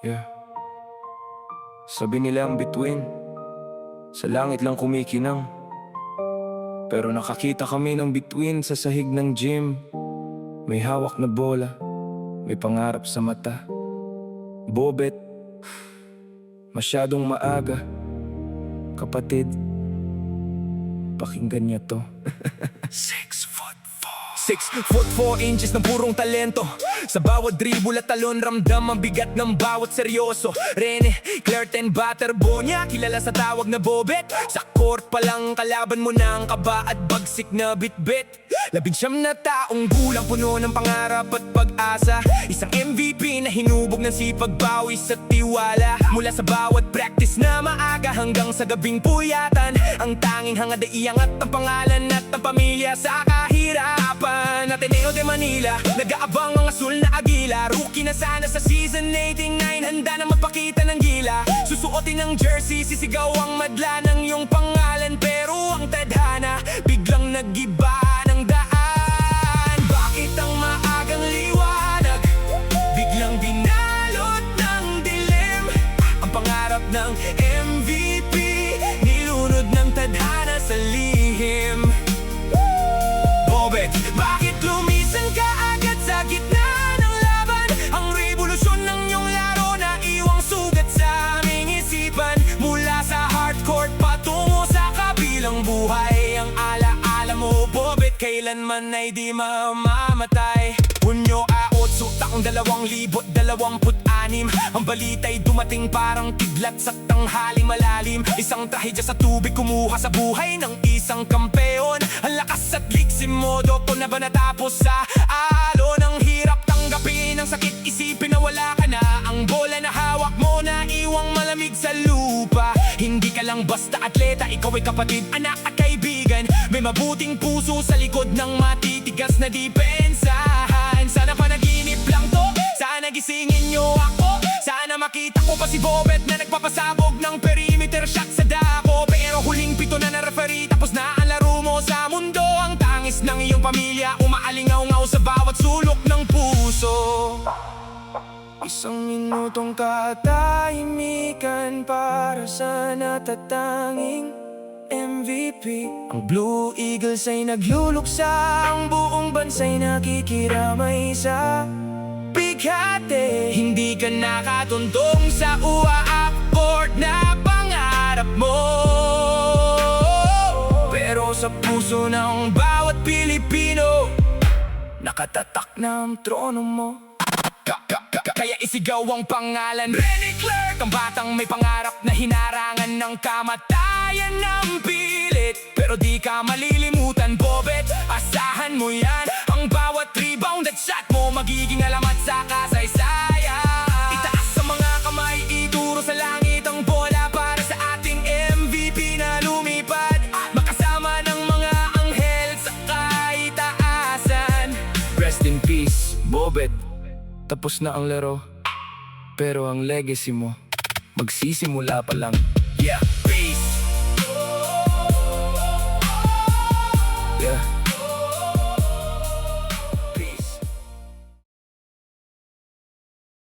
Yeah. Sabi nila ang bituin sa langit lang kumikinang, pero nakakita kami ng bituin sa sahig ng gym. May hawak na bola, may pangarap sa mata. Bobet, masyadong maaga. Kapatid, pakinggan niyo to. 6'4" ng purong talento. Sa bawat dribble at talon, ramdam ang bigat ng bawat seryoso. Rene, Clerten, Butterbonia, kilala sa tawag na Bobet. Sa court pa lang kalaban mo na ang kaba at bagsik na bitbit. 19 na taong gulang, puno ng pangarap at pag-asa. Isang MVP na hinubog ng sipag, pawis at tiwala. Mula sa bawat practice na maaga hanggang sa gabing puyatan, ang tanging hangad ay iangat ang pangalan at ang pamilya sa kahirapan. Ateneo de Manila, nag-aabang ang asul na agila. Rookie na sana sa season 89, handa na magpakita ng gila. Susuotin ng jersey, sisigaw ang madla ng iyong pangalan. Pero ang tadhana, biglang nag-iba ng daan. Bakit ang maagang liwanag biglang binalot ng dilim? Ang pangarap ng MVP, nilunod ng tadhana sa lihim. Bobet, bakit lumisan ka agad sa gitna ng laban? Ang revolusyon ng iyong laro na iwang sugat sa aming isipan. Mula sa hardcourt patungo sa kabilang buhay, ang alaala mo, Bobet, kailanman ay di mamamatay. Hunyo aotso, taong 2026. Ang balita'y dumating parang kidlat sa tanghali malalim. Isang trahedya sa tubig kumuha sa buhay ng isang kampeon. Ang lakas at liksi mo, doktor na ba natapos sa alon? Ang hirap tanggapin, ang sakit isipin na wala ka na. Ang bola na hawak mo na iwang malamig sa lupa. Hindi ka lang basta atleta, ikaw ay kapatid, anak at kaibigan. May mabuting puso sa likod ng matitigas na depensahan. Sana panaginip lang to, sana gisingin nyo ako. Sana makita ko pa si Bobet na nagpapasabog ng perimeter shot sa dako. Pero huling pito na referee, tapos na ang laro mo sa mundo. Ang tangis ng iyong pamilya, umaalingaw-ngaw sa bawat sulok ng puso. Isang minutong katahimikan para sa natatanging MVP. Ang Blue Eagles ay nagluluksa, ang buong bansa'y nakikiramay sa bigate. Hindi ka nakatuntong sa ua-accord na pangarap mo, pero sa puso ng bawat Pilipino nakatatak na ang trono mo. Kaya isigaw ang pangalan Rene Clerk, ang batang may pangarap na hinarangan ng kamatayan ng pilit. Pero di ka malilimutan, Bobet, asahan mo yan. Ang bawat rebound at shot mo magiging alamat sa kasaysayan. Itaas sa mga kamay, ituro sa langit ang bola para sa ating MVP na lumipad, makasama ng mga anghel sa kaitaasan. Rest in peace, Bobet. Tapos na ang laro, pero ang legacy mo magsisimula pa lang. Yeah, peace. Yeah.